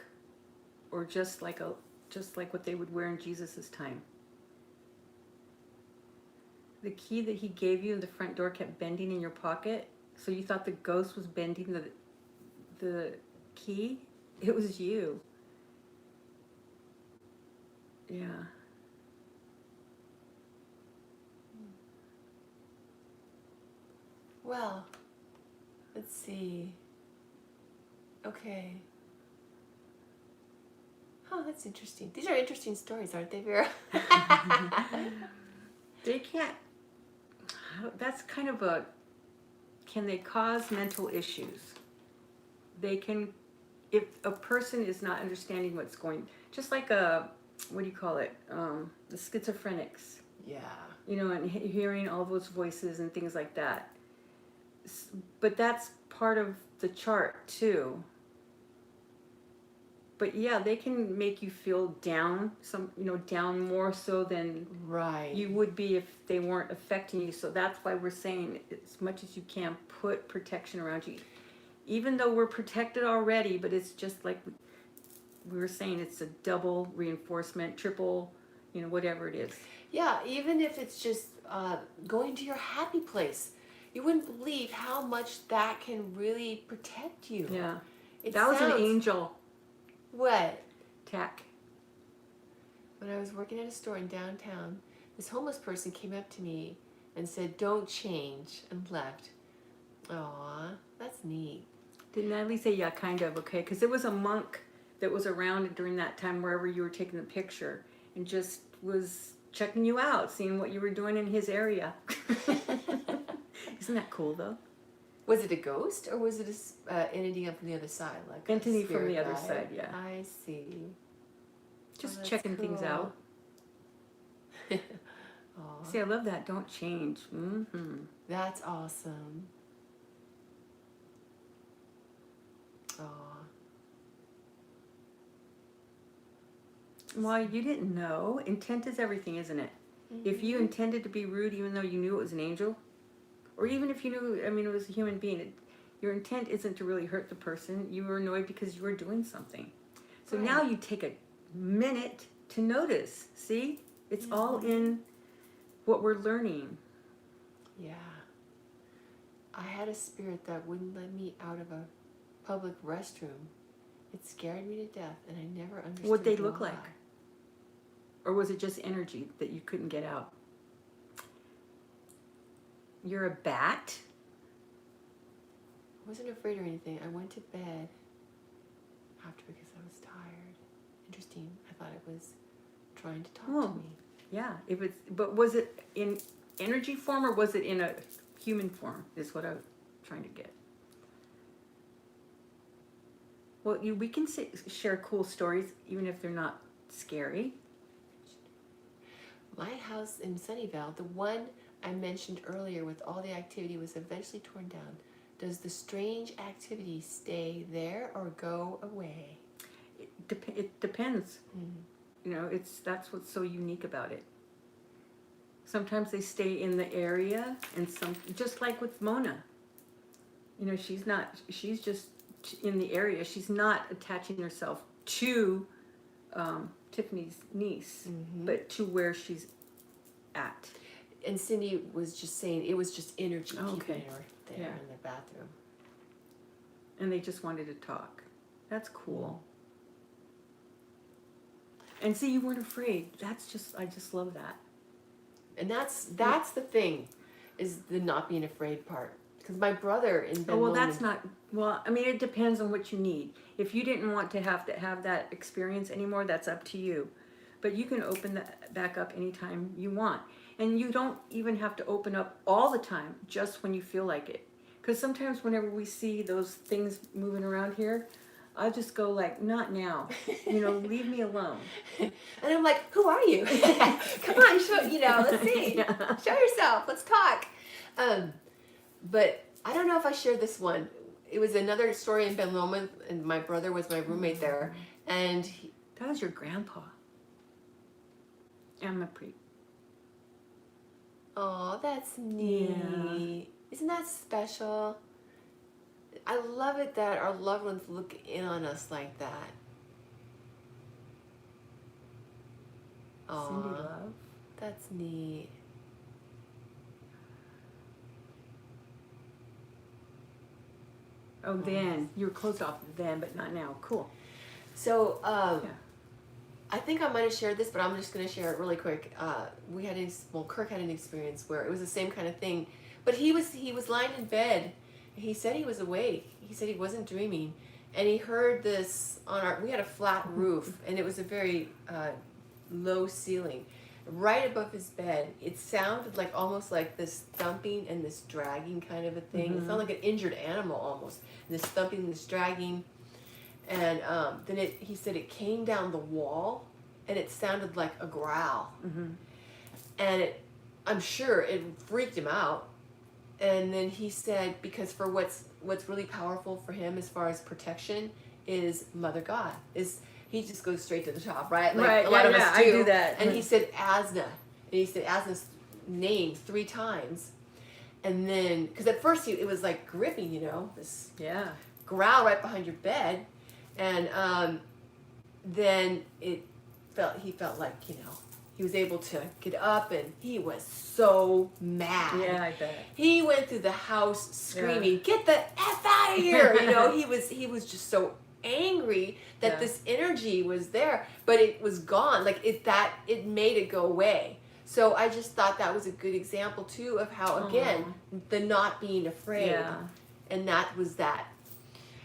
Speaker 2: Or just like what they would wear in Jesus' time? The key that he gave you in the front door kept bending in your pocket, so you thought the ghost was bending the key? It was you. Yeah.
Speaker 1: Well, let's see. Okay. Oh, that's interesting. These are interesting stories, aren't they, Vera?
Speaker 2: They can't. That's kind of a. Can they cause mental issues? They can, if a person is not understanding what's going, just like what do you call it? The schizophrenics.
Speaker 1: Yeah.
Speaker 2: You know, and hearing all those voices and things like that. But that's part of the chart too. But yeah, they can make you feel down, down more so than you would be if they weren't affecting you. So that's why we're saying, as much as you can, put protection around you. Even though we're protected already, but it's just like we were saying, it's a double reinforcement, triple, whatever it is.
Speaker 1: Yeah, even if it's just going to your happy place. You wouldn't believe how much that can really protect you.
Speaker 2: Yeah. That was an angel.
Speaker 1: What?
Speaker 2: Tack.
Speaker 1: When I was working at a store in downtown, this homeless person came up to me and said, "Don't change," and left. Aw, that's neat.
Speaker 2: Did Natalie say, yeah, kind of, okay? Because it was a monk that was around during that time, wherever you were taking the picture, and just was checking you out, seeing what you were doing in his area. Isn't that cool, though?
Speaker 1: Was it a ghost, or was it an entity from the other side? Like
Speaker 2: entity from the other side, yeah.
Speaker 1: I see.
Speaker 2: Just checking things out. See, I love that. Don't change. Mm-hmm.
Speaker 1: That's awesome. Aw.
Speaker 2: Well, you didn't know. Intent is everything, isn't it? Mm-hmm. If you intended to be rude, even though you knew it was an angel, or even if you knew, it was a human being, your intent isn't to really hurt the person. You were annoyed because you were doing something. So now you take a minute to notice. See? It's all in what we're learning.
Speaker 1: Yeah. I had a spirit that wouldn't let me out of a public restroom. It scared me to death, and I never understood
Speaker 2: What'd they look
Speaker 1: why.
Speaker 2: like? Or was it just energy that you couldn't get out? You're a bat?
Speaker 1: I wasn't afraid or anything. I went to bed after because I was tired. Interesting. I thought it was trying to talk to me.
Speaker 2: Yeah. But was it in energy form or was it in a human form? Is what I was trying to get. Well, we can share cool stories even if they're not scary.
Speaker 1: My house in Sunnyvale, the one I mentioned earlier with all the activity, was eventually torn down. Does the strange activity stay there or go away?
Speaker 2: It depends. Mm-hmm. That's what's so unique about it. Sometimes they stay in the area, and just like with Mona. She's just in the area. She's not attaching herself to Tiffany's niece, but to where she's at.
Speaker 1: And Cindy was just saying it was just energy keeping her there in the bathroom.
Speaker 2: And they just wanted to talk. That's cool. And see, you weren't afraid. I just love that.
Speaker 1: And that's the thing, is the not being afraid part. Because my brother in Ben
Speaker 2: it depends on what you need. If you didn't want to have that experience anymore, that's up to you. but you can open that back up anytime you want. And you don't even have to open up all the time, just when you feel like it. Because sometimes whenever we see those things moving around here, I'll just go like, not now. Leave me alone.
Speaker 1: And I'm like, who are you? Come on, let's see.
Speaker 2: Yeah.
Speaker 1: Show yourself. Let's talk. But I don't know if I shared this one. It was another story in Ben Loma, and my brother was my roommate there. And
Speaker 2: that was your grandpa. I'm a pre.
Speaker 1: Oh, that's neat. Yeah. Isn't that special? I love it that our loved ones look in on us like that.
Speaker 2: Cindy Love.
Speaker 1: That's neat.
Speaker 2: Oh, then. You were closed off then, but not now. Cool.
Speaker 1: So, I think I might have shared this, but I'm just going to share it really quick. Kirk had an experience where it was the same kind of thing, but he was lying in bed. He said he was awake. He said he wasn't dreaming, and he heard this we had a flat roof, and it was a very low ceiling. Right above his bed, it sounded like almost like this thumping and this dragging kind of a thing. Mm-hmm. It sounded like an injured animal almost. And this thumping, this dragging. And then he said it came down the wall, and it sounded like a growl. Mm-hmm. And I'm sure it freaked him out. And then he said, because for what's really powerful for him as far as protection is Mother God. He just goes straight to the top, right? Like a lot of us do.
Speaker 2: I do that.
Speaker 1: And he said Asna. And he said Asna's name 3 times. And then, because at first it was like gripping, this growl right behind your bed. And then he felt like, he was able to get up, and he was so mad.
Speaker 2: Yeah, I bet.
Speaker 1: He went through the house screaming, "Get the F out of here!" He was just so angry that this energy was there, but it was gone. Like it made it go away. So I just thought that was a good example too of how, again, the not being afraid.
Speaker 2: Yeah.
Speaker 1: And that was that.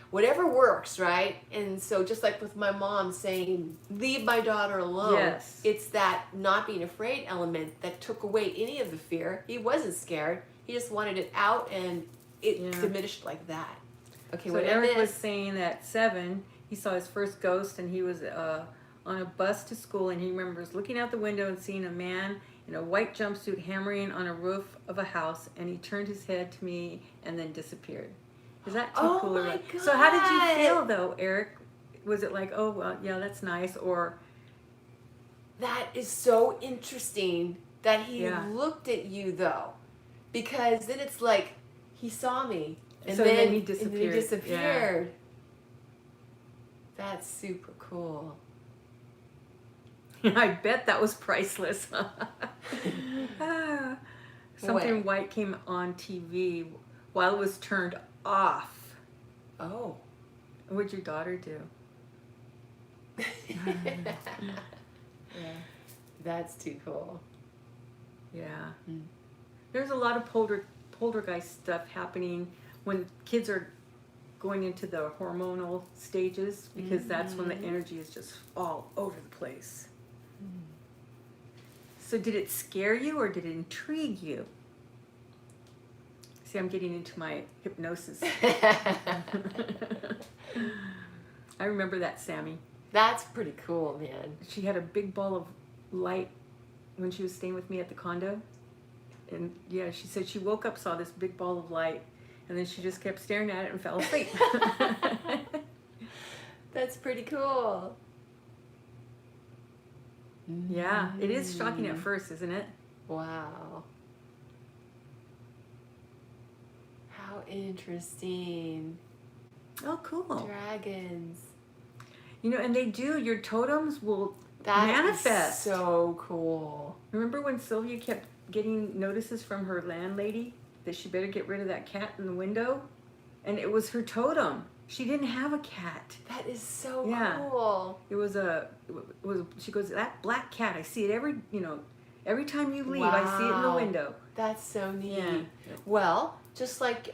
Speaker 1: Whatever works, right? And so just like with my mom saying, leave my daughter alone.
Speaker 2: Yes.
Speaker 1: It's that not being afraid element that took away any of the fear. He wasn't scared. He just wanted it out, and it diminished like that. Okay,
Speaker 2: so Eric was saying that 7, he saw his first ghost, and he was on a bus to school, and he remembers looking out the window and seeing a man in a white jumpsuit hammering on a roof of a house, and he turned his head to me and then disappeared. Is that too cool?
Speaker 1: My God.
Speaker 2: So how did you feel though, Eric? Was it like, oh well, yeah, that's nice, or?
Speaker 1: That is so interesting that he looked at you though, because then it's like he saw me, and
Speaker 2: so then he disappeared.
Speaker 1: And then he disappeared. Yeah. That's super cool.
Speaker 2: I bet that was priceless. Something white came on TV while it was turned off.
Speaker 1: Oh.
Speaker 2: What'd your daughter do?
Speaker 1: Yeah. That's too cool.
Speaker 2: Yeah. Mm. There's a lot of poltergeist stuff happening when kids are going into the hormonal stages, because that's when the energy is just all over the place. Mm. So did it scare you or did it intrigue you? See, I'm getting into my hypnosis. I remember that, Sammy.
Speaker 1: That's pretty cool, man.
Speaker 2: She had a big ball of light when she was staying with me at the condo. And yeah, she said she woke up, saw this big ball of light, and then she just kept staring at it and fell asleep.
Speaker 1: That's pretty cool.
Speaker 2: Yeah, it is shocking at first, isn't it?
Speaker 1: Wow. How interesting.
Speaker 2: Oh, cool.
Speaker 1: Dragons.
Speaker 2: And they do, your totems will manifest.
Speaker 1: That is so cool.
Speaker 2: Remember when Sylvia kept getting notices from her landlady that she better get rid of that cat in the window? And it was her totem. She didn't have a cat.
Speaker 1: That is so cool.
Speaker 2: It was she goes, that black cat, I see it every time you leave, I see it in the window.
Speaker 1: That's so neat.
Speaker 2: Yeah.
Speaker 1: Well, just like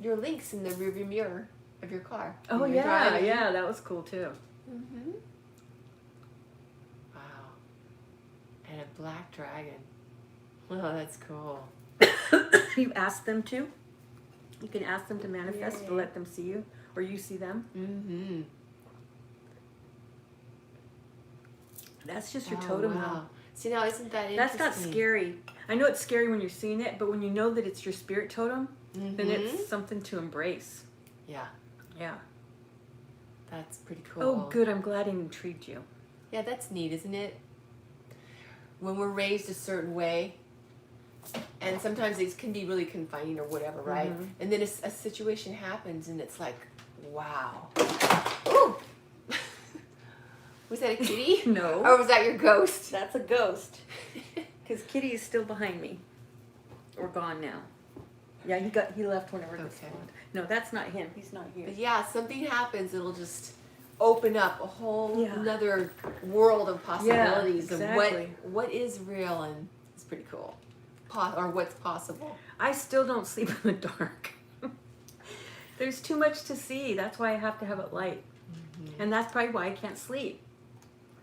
Speaker 1: your links in the rearview mirror of your car.
Speaker 2: Oh yeah, that was cool too.
Speaker 1: Mm-hmm. Wow. black dragon. Oh, that's cool.
Speaker 2: You ask them to. You can ask them to manifest to let them see you, or you see them.
Speaker 1: Mm-hmm.
Speaker 2: That's just your totem.
Speaker 1: Wow. See, now isn't that interesting?
Speaker 2: That's not scary. I know it's scary when you're seeing it, but when you know that it's your spirit totem, then it's something to embrace.
Speaker 1: Yeah.
Speaker 2: Yeah.
Speaker 1: That's pretty cool.
Speaker 2: Oh, good. I'm glad I intrigued you.
Speaker 1: Yeah, that's neat, isn't it? When we're raised a certain way, and sometimes these can be really confining or whatever, right? And then a situation happens, and it's like, wow. Ooh! Was that a kitty?
Speaker 2: No.
Speaker 1: Or was that your ghost?
Speaker 2: That's a ghost. Because Kitty is still behind me. Or gone now. Yeah, he left whenever this spawned. No, that's not him. He's not here.
Speaker 1: But yeah, something happens, it'll just open up a whole another world of possibilities of what is real, and it's pretty cool. Or what's possible.
Speaker 2: I still don't sleep in the dark. There's too much to see. That's why I have to have it light. And that's probably why I can't sleep.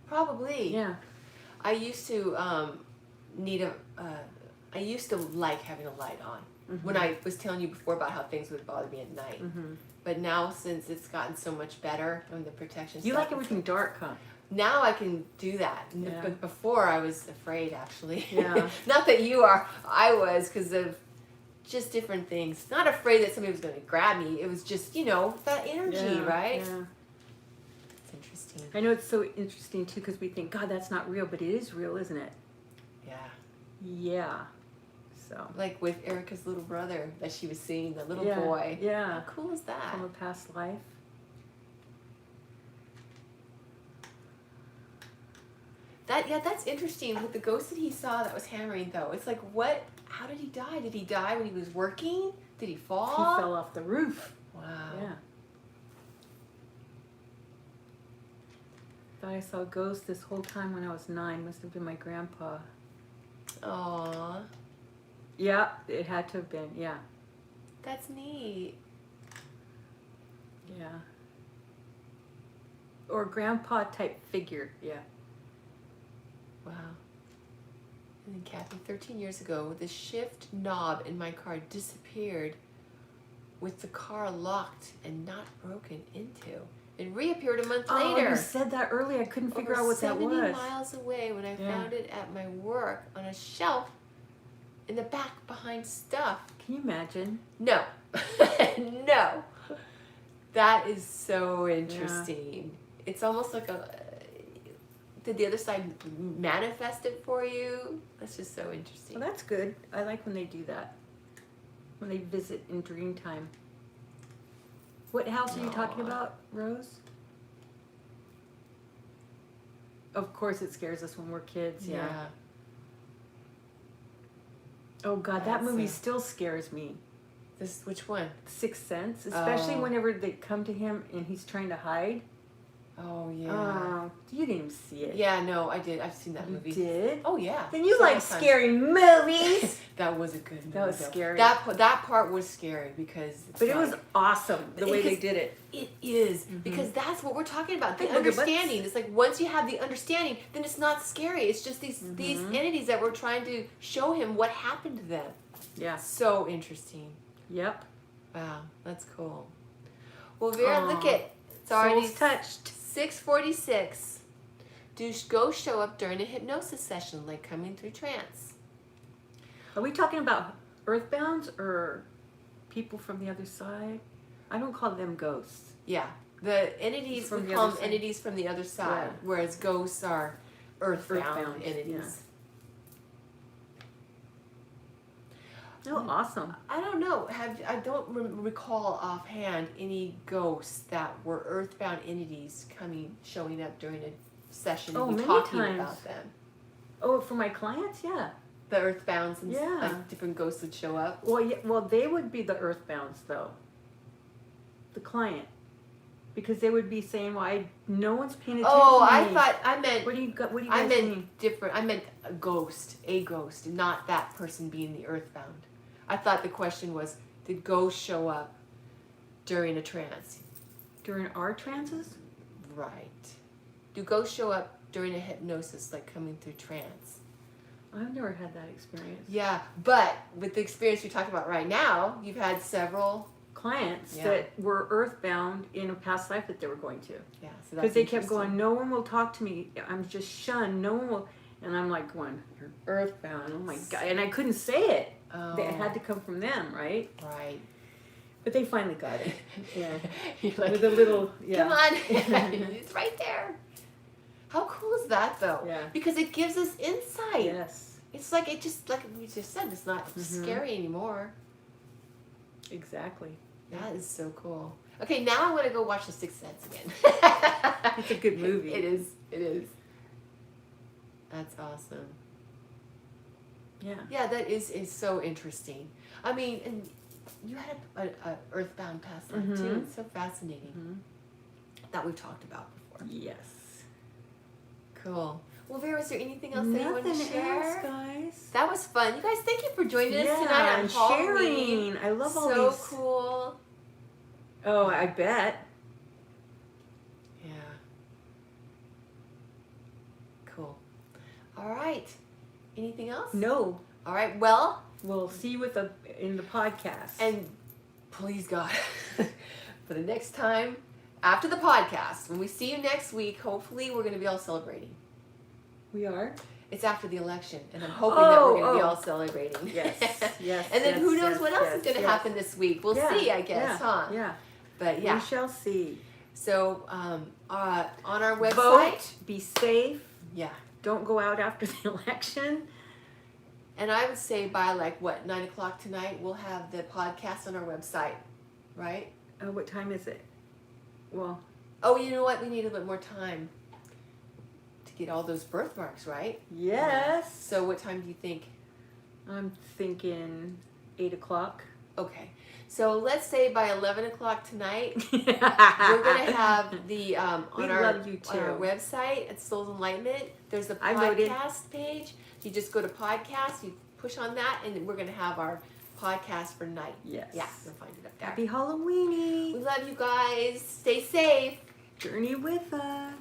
Speaker 1: Probably.
Speaker 2: Yeah.
Speaker 1: I used to I used to like having a light on. When I was telling you before about how things would bother me at night. But now, since it's gotten so much better and the protection
Speaker 2: You like everything dark, huh?
Speaker 1: Now I can do that.
Speaker 2: Yeah.
Speaker 1: But before I was afraid, actually.
Speaker 2: Yeah.
Speaker 1: Not that you are. I was, because of just different things. Not afraid that somebody was going to grab me. It was just, that energy, right?
Speaker 2: Yeah.
Speaker 1: It's interesting.
Speaker 2: I know it's so interesting, too, because we think, God, that's not real. But it is real, isn't it?
Speaker 1: Yeah.
Speaker 2: Yeah. So.
Speaker 1: Like with Erica's little brother that she was seeing, the little boy.
Speaker 2: Yeah.
Speaker 1: How cool is that?
Speaker 2: From a past life.
Speaker 1: That's interesting. With the ghost that he saw that was hammering, though, it's like, how did he die? Did he die when he was working? Did he fall?
Speaker 2: He fell off the roof.
Speaker 1: Wow.
Speaker 2: Yeah. Thought I saw a ghost this whole time when I was 9. Must have been my grandpa.
Speaker 1: Aww.
Speaker 2: Yeah, it had to have been. Yeah.
Speaker 1: That's neat.
Speaker 2: Yeah. Or grandpa type figure. Yeah.
Speaker 1: Wow. And then Kathy, 13 years ago, the shift knob in my car disappeared with the car locked and not broken into. It reappeared a month later.
Speaker 2: Oh, you said that earlier. I couldn't figure out what that was.
Speaker 1: 70 miles away when I found it at my work on a shelf in the back behind stuff.
Speaker 2: Can you imagine?
Speaker 1: No. No. That is so interesting. Yeah. It's almost like did the other side manifest it for you? That's just so interesting.
Speaker 2: Well, that's good. I like when they do that. When they visit in dream time. What house are you talking about, Rose? Of course it scares us when we're kids, yeah. Oh God, that movie still scares me.
Speaker 1: Which one?
Speaker 2: Sixth Sense, especially whenever they come to him and he's trying to hide.
Speaker 1: Oh yeah.
Speaker 2: You didn't even see it.
Speaker 1: Yeah, no, I did. I've seen that movie.
Speaker 2: You did?
Speaker 1: Oh yeah.
Speaker 2: Then you like scary movies.
Speaker 1: That was a good movie.
Speaker 2: That was scary.
Speaker 1: That part was scary because.
Speaker 2: But it was awesome the way they did it.
Speaker 1: It is because that's what we're talking about. The understanding. It's like once you have the understanding, then it's not scary. It's just these entities that we're trying to show him what happened to them.
Speaker 2: Yeah.
Speaker 1: So interesting.
Speaker 2: Yep.
Speaker 1: Wow, that's cool. Well, Vera, look at it's already
Speaker 2: touched.
Speaker 1: 6:46. Do ghosts show up during a hypnosis session, like coming through trance?
Speaker 2: Are we talking about earthbounds or people from the other side? I don't call them ghosts.
Speaker 1: Yeah, the entities we call them entities from the other side, whereas ghosts are earthbound entities. Yeah.
Speaker 2: Oh, awesome.
Speaker 1: I don't know. I don't recall offhand any ghosts that were earthbound entities showing up during a session and talking about them.
Speaker 2: Oh, for my clients, yeah.
Speaker 1: The earthbounds and like different ghosts would show up.
Speaker 2: Well, yeah, well, they would be the earthbounds though. The client, because they would be saying, "Well, no one's paying attention."
Speaker 1: Oh,
Speaker 2: to
Speaker 1: I
Speaker 2: me.
Speaker 1: thought I meant.
Speaker 2: What do you guys mean?
Speaker 1: I meant different. I meant a ghost, not that person being the earthbound. I thought the question was, did ghosts show up during a trance?
Speaker 2: During our trances?
Speaker 1: Right. Do ghosts show up during a hypnosis, like coming through trance?
Speaker 2: I've never had that experience.
Speaker 1: Yeah, but with the experience you're talking about right now, you've had several
Speaker 2: clients that were earthbound in a past life that they were going to.
Speaker 1: Yeah, so
Speaker 2: because they kept going, no one will talk to me. I'm just shunned. No one will. And I'm like going, you're earthbound. Oh my God. And I couldn't say it.
Speaker 1: Oh.
Speaker 2: It had to come from them, right?
Speaker 1: Right.
Speaker 2: But they finally got it. Yeah.
Speaker 1: You're like,
Speaker 2: with a little,
Speaker 1: come on. It's right there. How cool is that, though?
Speaker 2: Yeah.
Speaker 1: Because it gives us insight.
Speaker 2: Yes.
Speaker 1: It's like, like we just said, it's not scary anymore.
Speaker 2: Exactly.
Speaker 1: That is so cool. Okay, now I want to go watch The Sixth Sense again.
Speaker 2: It's a good movie.
Speaker 1: It is. It is. That's awesome.
Speaker 2: Yeah.
Speaker 1: Yeah, that is so interesting. I mean, and you had a earthbound past life too. It's so fascinating. That we've talked about before.
Speaker 2: Yes.
Speaker 1: Cool. Well, Vera, is there anything else that you want to
Speaker 2: Nothing
Speaker 1: share?
Speaker 2: else, guys.
Speaker 1: That was fun. You guys, thank you for joining us tonight on Halloween.
Speaker 2: Sharing. I love all
Speaker 1: so
Speaker 2: these.
Speaker 1: So cool.
Speaker 2: Oh, I bet.
Speaker 1: Yeah. Cool. All right. Anything else?
Speaker 2: No.
Speaker 1: All right. Well,
Speaker 2: we'll see you in the podcast.
Speaker 1: And please, God, for the next time after the podcast, when we see you next week, hopefully we're going to be all celebrating.
Speaker 2: We are?
Speaker 1: It's after the election, and I'm hoping that we're going to be all celebrating.
Speaker 2: Yes, yes.
Speaker 1: And then who knows what else is going to happen this week? We'll see, I guess, huh?
Speaker 2: Yeah.
Speaker 1: But yeah.
Speaker 2: We shall see.
Speaker 1: So on our website.
Speaker 2: Vote, be safe.
Speaker 1: Yeah.
Speaker 2: Don't go out after the election.
Speaker 1: And I would say by 9 o'clock tonight, we'll have the podcast on our website, right?
Speaker 2: What time is it? Well.
Speaker 1: Oh, you know what? We need a bit more time to get all those birthmarks, right?
Speaker 2: Yes.
Speaker 1: So what time do you think?
Speaker 2: I'm thinking 8 o'clock.
Speaker 1: Okay. So let's say by 11 o'clock tonight, we're going to have the, on our website at Soul's Enlightenment, there's a podcast page. You just go to podcast, you push on that, and we're going to have our podcast for night.
Speaker 2: Yes.
Speaker 1: Yeah, you'll find it up there.
Speaker 2: Happy Halloweeny.
Speaker 1: We love you guys. Stay safe.
Speaker 2: Journey with us.